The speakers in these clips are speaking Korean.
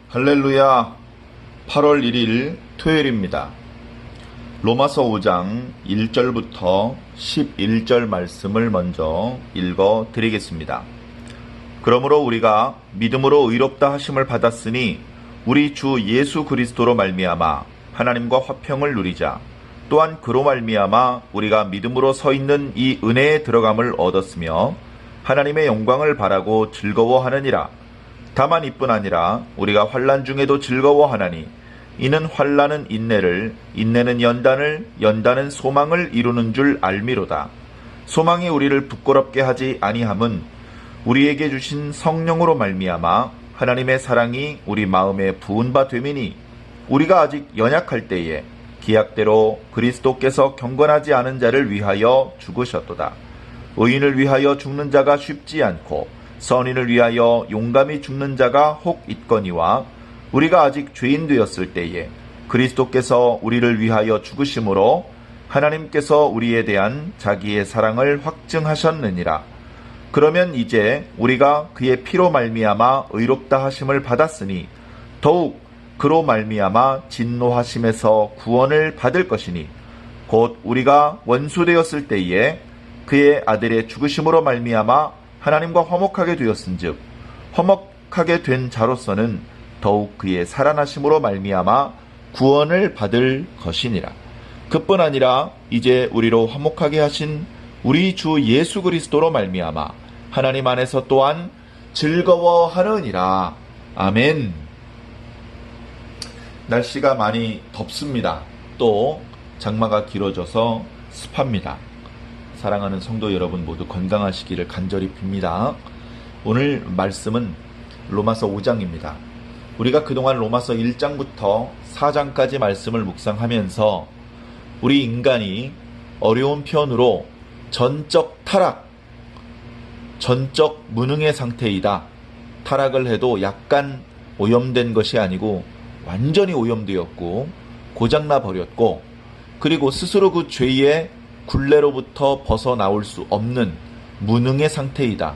할렐루야. 8월 1일 토요일입니다. 로마서 5장 1절부터 11절 말씀을 먼저 읽어 드리겠습니다. 그러므로 우리가 믿음으로 의롭다 하심을 받았으니 우리 주 예수 그리스도로 말미암아 하나님과 화평을 누리자. 또한 그로 말미암아 우리가 믿음으로 서 있는 이 은혜에 들어감을 얻었으며 하나님의 영광을 바라고 즐거워하느니라. 다만 이뿐 아니라 우리가 환난 중에도 즐거워하나니 이는 환난은 인내를, 인내는 연단을, 연단은 소망을 이루는 줄 알미로다. 소망이 우리를 부끄럽게 하지 아니함은 우리에게 주신 성령으로 말미암아 하나님의 사랑이 우리 마음에 부은 바 됨이니 우리가 아직 연약할 때에 기약대로 그리스도께서 경건하지 않은 자를 위하여 죽으셨도다. 의인을 위하여 죽는 자가 쉽지 않고 선인을 위하여 용감히 죽는 자가 혹 있거니와 우리가 아직 죄인 되었을 때에 그리스도께서 우리를 위하여 죽으심으로 하나님께서 우리에 대한 자기의 사랑을 확증하셨느니라. 그러면 이제 우리가 그의 피로 말미암아 의롭다 하심을 받았으니 더욱 그로 말미암아 진노하심에서 구원을 받을 것이니 곧 우리가 원수 되었을 때에 그의 아들의 죽으심으로 말미암아 하나님과 화목하게 되었은즉 화목하게 된 자로서는 더욱 그의 살아나심으로 말미암아 구원을 받을 것이니라. 그뿐 아니라 이제 우리로 화목하게 하신 우리 주 예수 그리스도로 말미암아 하나님 안에서 또한 즐거워하느니라. 아멘. 날씨가 많이 덥습니다. 또 장마가 길어져서 습합니다. 사랑하는 성도 여러분 모두 건강하시기를 간절히 빕니다. 오늘 말씀은 로마서 5장입니다. 우리가 그동안 로마서 1장부터 4장까지 말씀을 묵상하면서 우리 인간이 어려운 편으로 전적 타락, 전적 무능의 상태이다. 타락을 해도 약간 오염된 것이 아니고 완전히 오염되었고 고장나 버렸고 그리고 스스로 그 죄의 굴레로부터 벗어나올 수 없는 무능의 상태이다.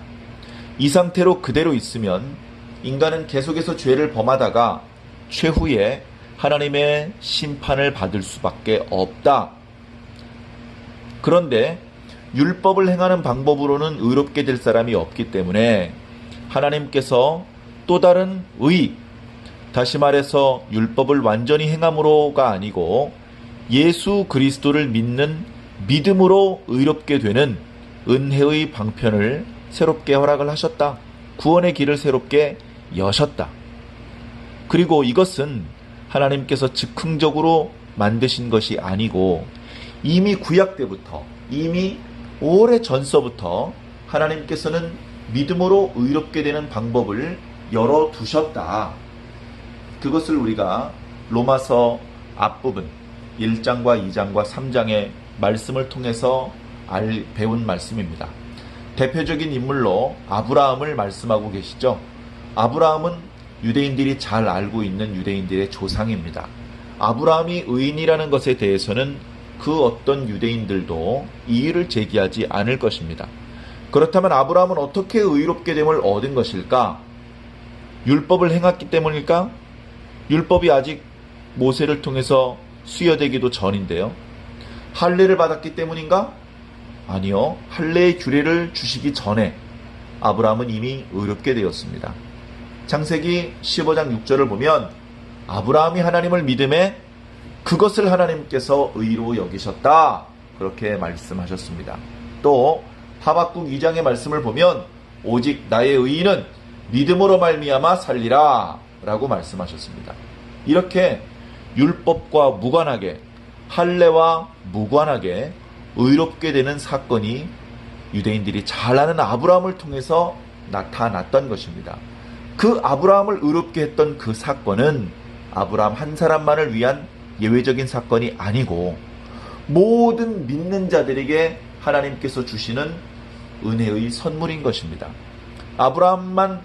이 상태로 그대로 있으면 인간은 계속해서 죄를 범하다가 최후에 하나님의 심판을 받을 수밖에 없다. 그런데 율법을 행하는 방법으로는 의롭게 될 사람이 없기 때문에 하나님께서 또 다른 의, 다시 말해서 율법을 완전히 행함으로가 아니고 예수 그리스도를 믿는 믿음으로 의롭게 되는 은혜의 방편을 새롭게 허락을 하셨다. 구원의 길을 새롭게 여셨다. 그리고 이것은 하나님께서 즉흥적으로 만드신 것이 아니고 이미 구약 때부터, 이미 오래 전서부터 하나님께서는 믿음으로 의롭게 되는 방법을 열어두셨다. 그것을 우리가 로마서 앞부분 1장과 2장과 3장의 말씀을 통해서 배운 말씀입니다. 대표적인 인물로 아브라함을 말씀하고 계시죠. 아브라함은 유대인들이 잘 알고 있는 유대인들의 조상입니다. 아브라함이 의인이라는 것에 대해서는 그 어떤 유대인들도 이의를 제기하지 않을 것입니다. 그렇다면 아브라함은 어떻게 의롭게 됨을 얻은 것일까? 율법을 행했기 때문일까? 율법이 아직 모세를 통해서 수여되기도 전인데요. 할례를 받았기 때문인가? 아니요. 할례의 규례를 주시기 전에 아브라함은 이미 의롭게 되었습니다. 창세기 15장 6절을 보면 아브라함이 하나님을 믿음에 그것을 하나님께서 의로 여기셨다. 그렇게 말씀하셨습니다. 또 하박국 2장의 말씀을 보면 오직 나의 의인은 믿음으로 말미암아 살리라 라고 말씀하셨습니다. 이렇게 율법과 무관하게 할례와 무관하게 의롭게 되는 사건이 유대인들이 잘 아는 아브라함을 통해서 나타났던 것입니다. 그 아브라함을 의롭게 했던 그 사건은 아브라함 한 사람만을 위한 예외적인 사건이 아니고 모든 믿는 자들에게 하나님께서 주시는 은혜의 선물인 것입니다. 아브라함만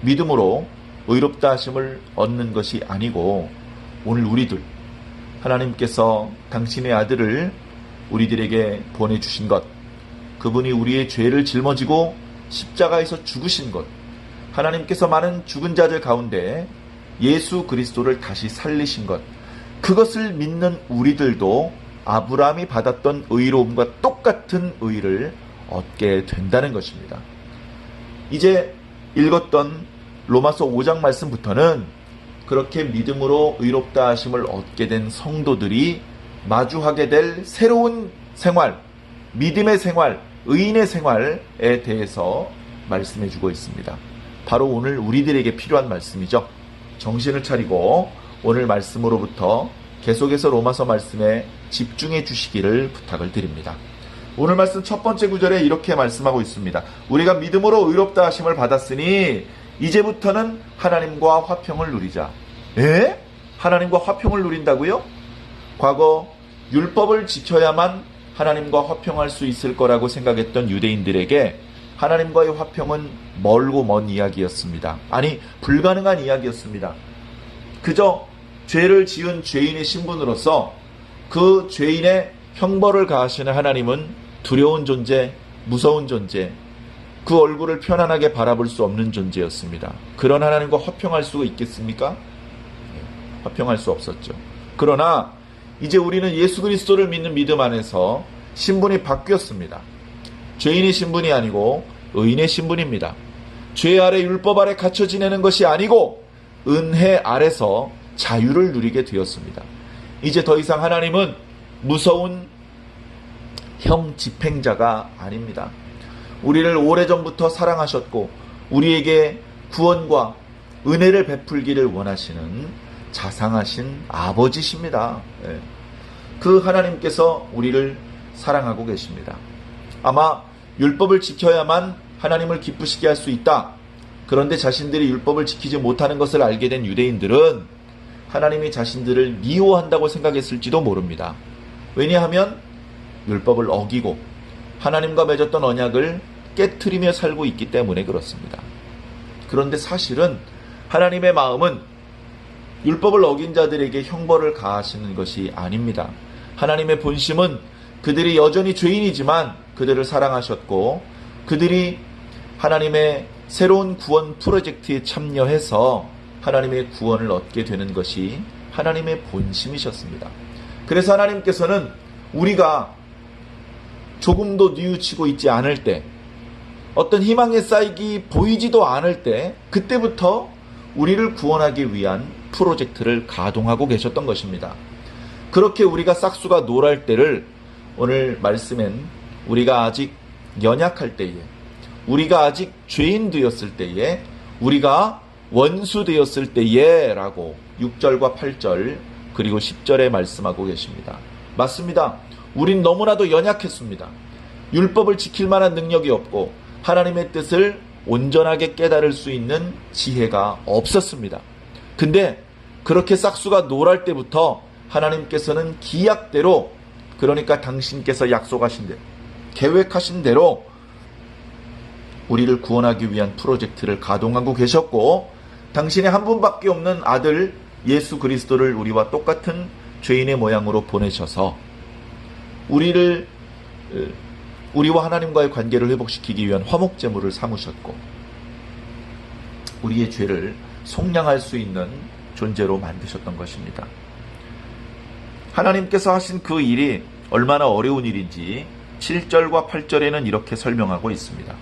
믿음으로 의롭다 하심을 얻는 것이 아니고 오늘 우리들 하나님께서 당신의 아들을 우리들에게 보내주신 것, 그분이 우리의 죄를 짊어지고 십자가에서 죽으신 것, 하나님께서 많은 죽은 자들 가운데 예수 그리스도를 다시 살리신 것, 그것을 믿는 우리들도 아브라함이 받았던 의로움과 똑같은 의를 얻게 된다는 것입니다. 이제 읽었던 로마서 5장 말씀부터는 그렇게 믿음으로 의롭다 하심을 얻게 된 성도들이 마주하게 될 새로운 생활, 믿음의 생활, 의인의 생활에 대해서 말씀해 주고 있습니다. 바로 오늘 우리들에게 필요한 말씀이죠. 정신을 차리고 오늘 말씀으로부터 계속해서 로마서 말씀에 집중해 주시기를 부탁을 드립니다. 오늘 말씀 첫 번째 구절에 이렇게 말씀하고 있습니다. 우리가 믿음으로 의롭다 하심을 받았으니 이제부터는 하나님과 화평을 누리자. 하나님과 화평을 누린다고요? 과거 율법을 지켜야만 하나님과 화평할 수 있을 거라고 생각했던 유대인들에게 하나님과의 화평은 멀고 먼 이야기였습니다. 아니, 불가능한 이야기였습니다. 그저 죄를 지은 죄인의 신분으로서 그 죄인의 형벌을 가하시는 하나님은 두려운 존재, 무서운 존재, 그 얼굴을 편안하게 바라볼 수 없는 존재였습니다. 그런 하나님과 화평할 수 있겠습니까? 화평할 수 없었죠. 그러나 이제 우리는 예수 그리스도를 믿는 믿음 안에서 신분이 바뀌었습니다. 죄인의 신분이 아니고 의인의 신분입니다. 죄 아래 율법 아래 갇혀 지내는 것이 아니고 은혜 아래서 자유를 누리게 되었습니다. 이제 더 이상 하나님은 무서운 형 집행자가 아닙니다. 우리를 오래전부터 사랑하셨고 우리에게 구원과 은혜를 베풀기를 원하시는 자상하신 아버지십니다. 그 하나님께서 우리를 사랑하고 계십니다. 아마 율법을 지켜야만 하나님을 기쁘시게 할 수 있다. 그런데 자신들이 율법을 지키지 못하는 것을 알게 된 유대인들은 하나님이 자신들을 미워한다고 생각했을지도 모릅니다. 왜냐하면 율법을 어기고 하나님과 맺었던 언약을 깨트리며 살고 있기 때문에 그렇습니다. 그런데 사실은 하나님의 마음은 율법을 어긴 자들에게 형벌을 가하시는 것이 아닙니다. 하나님의 본심은 그들이 여전히 죄인이지만 그들을 사랑하셨고 그들이 하나님의 새로운 구원 프로젝트에 참여해서 하나님의 구원을 얻게 되는 것이 하나님의 본심이셨습니다. 그래서 하나님께서는 우리가 조금도 뉘우치고 있지 않을 때, 어떤 희망의 쌓이기 보이지도 않을 때, 그때부터 우리를 구원하기 위한 프로젝트를 가동하고 계셨던 것입니다. 그렇게 우리가 싹수가 노랄 때를 오늘 말씀엔 우리가 아직 연약할 때에, 우리가 아직 죄인 되었을 때에, 우리가 원수 되었을 때에 라고 6절과 8절 그리고 10절에 말씀하고 계십니다. 맞습니다. 우린 너무나도 연약했습니다. 율법을 지킬 만한 능력이 없고 하나님의 뜻을 온전하게 깨달을 수 있는 지혜가 없었습니다. 근데 그렇게 싹수가 노랄 때부터 하나님께서는 기약대로, 그러니까 당신께서 약속하신 대로, 계획하신 대로 우리를 구원하기 위한 프로젝트를 가동하고 계셨고, 당신의 한 분밖에 없는 아들 예수 그리스도를 우리와 똑같은 죄인의 모양으로 보내셔서 우리와 하나님과의 관계를 회복시키기 위한 화목제물을 삼으셨고 우리의 죄를 속량할 수 있는 존재로 만드셨던 것입니다. 하나님께서 하신 그 일이 얼마나 어려운 일인지 7절과 8절에는 이렇게 설명하고 있습니다.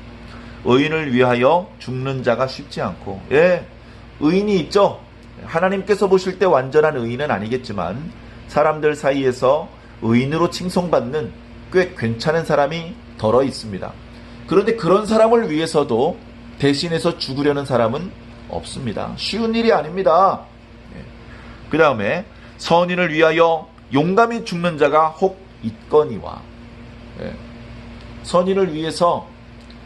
의인을 위하여 죽는 자가 쉽지 않고, 의인이 있죠. 하나님께서 보실 때 완전한 의인은 아니겠지만 사람들 사이에서 의인으로 칭송받는 꽤 괜찮은 사람이 덜어 있습니다. 그런데 그런 사람을 위해서도 대신해서 죽으려는 사람은 없습니다. 쉬운 일이 아닙니다. 그 다음에 선인을 위하여 용감히 죽는 자가 혹 있거니와, 선인을 위해서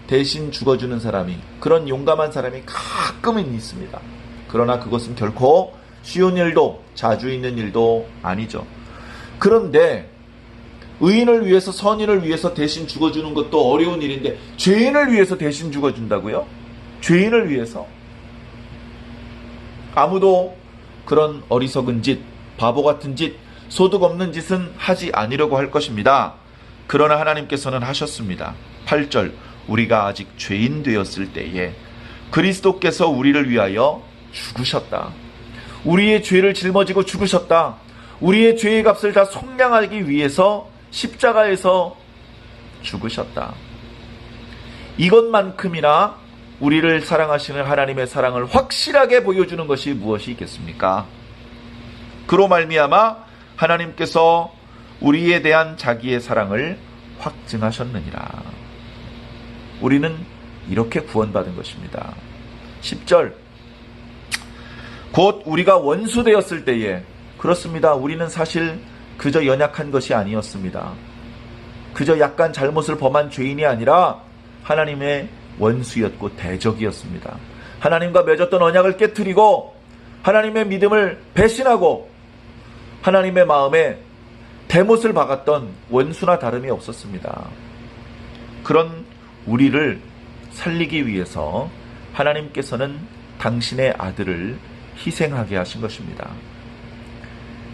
대신 죽어주는 사람이, 그런 용감한 사람이 가끔은 있습니다. 그러나 그것은 결코 쉬운 일도 자주 있는 일도 아니죠. 그런데 의인을 위해서, 선인을 위해서 대신 죽어주는 것도 어려운 일인데 죄인을 위해서 대신 죽어준다고요? 죄인을 위해서? 아무도 그런 어리석은 짓, 바보 같은 짓, 소득 없는 짓은 하지 아니려고 할 것입니다. 그러나 하나님께서는 하셨습니다. 8절, 우리가 아직 죄인 되었을 때에 그리스도께서 우리를 위하여 죽으셨다. 우리의 죄를 짊어지고 죽으셨다. 우리의 죄의 값을 다 속량하기 위해서 십자가에서 죽으셨다. 이것만큼이나 우리를 사랑하시는 하나님의 사랑을 확실하게 보여주는 것이 무엇이 있겠습니까? 그로 말미암아 하나님께서 우리에 대한 자기의 사랑을 확증하셨느니라. 우리는 이렇게 구원받은 것입니다. 10절, 곧 우리가 원수 되었을 때에, 그렇습니다. 우리는 사실 그저 연약한 것이 아니었습니다. 그저 약간 잘못을 범한 죄인이 아니라 하나님의 원수였고 대적이었습니다. 하나님과 맺었던 언약을 깨트리고 하나님의 믿음을 배신하고 하나님의 마음에 대못을 박았던 원수나 다름이 없었습니다. 그런 우리를 살리기 위해서 하나님께서는 당신의 아들을 희생하게 하신 것입니다.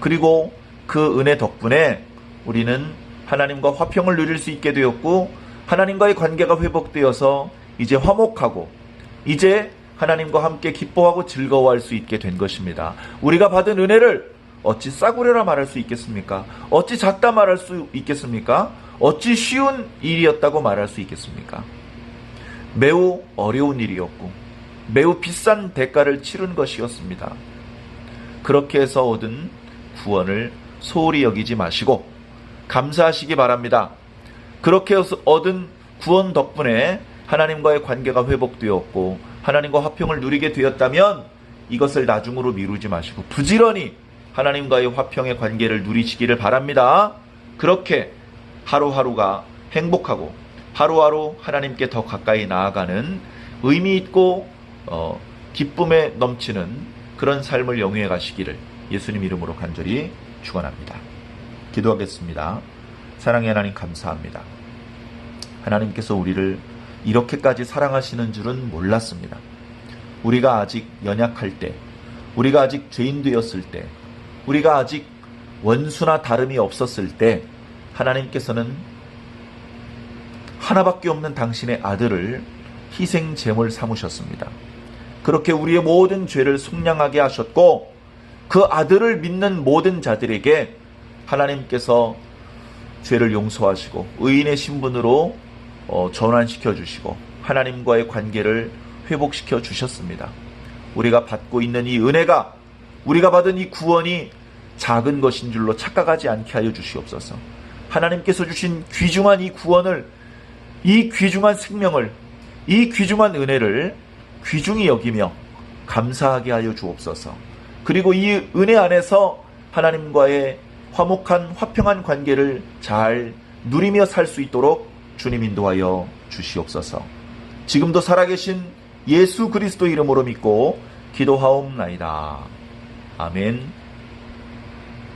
그리고 그 은혜 덕분에 우리는 하나님과 화평을 누릴 수 있게 되었고 하나님과의 관계가 회복되어서 이제 화목하고 이제 하나님과 함께 기뻐하고 즐거워할 수 있게 된 것입니다. 우리가 받은 은혜를 어찌 싸구려라 말할 수 있겠습니까? 어찌 작다 말할 수 있겠습니까? 어찌 쉬운 일이었다고 말할 수 있겠습니까? 매우 어려운 일이었고 매우 비싼 대가를 치른 것이었습니다. 그렇게 해서 얻은 구원을 소홀히 여기지 마시고 감사하시기 바랍니다. 그렇게 해서 얻은 구원 덕분에 하나님과의 관계가 회복되었고 하나님과 화평을 누리게 되었다면 이것을 나중으로 미루지 마시고 부지런히 하나님과의 화평의 관계를 누리시기를 바랍니다. 그렇게 하루하루가 행복하고 하루하루 하나님께 더 가까이 나아가는 의미 있고 기쁨에 넘치는 그런 삶을 영위해 가시기를 예수님 이름으로 간절히 축원합니다. 기도하겠습니다. 사랑의 하나님 감사합니다. 하나님께서 우리를 이렇게까지 사랑하시는 줄은 몰랐습니다. 우리가 아직 연약할 때, 우리가 아직 죄인 되었을 때, 우리가 아직 원수나 다름이 없었을 때 하나님께서는 하나밖에 없는 당신의 아들을 희생 제물 삼으셨습니다. 그렇게 우리의 모든 죄를 속량하게 하셨고 그 아들을 믿는 모든 자들에게 하나님께서 죄를 용서하시고 의인의 신분으로 전환시켜 주시고 하나님과의 관계를 회복시켜 주셨습니다. 우리가 받고 있는 이 은혜가, 우리가 받은 이 구원이 작은 것인 줄로 착각하지 않게 하여 주시옵소서. 하나님께서 주신 귀중한 이 구원을, 이 귀중한 생명을, 이 귀중한 은혜를 귀중히 여기며 감사하게 하여 주옵소서. 그리고 이 은혜 안에서 하나님과의 화목한 화평한 관계를 잘 누리며 살 수 있도록 주님 인도하여 주시옵소서. 지금도 살아계신 예수 그리스도 이름으로 믿고 기도하옵나이다. 아멘.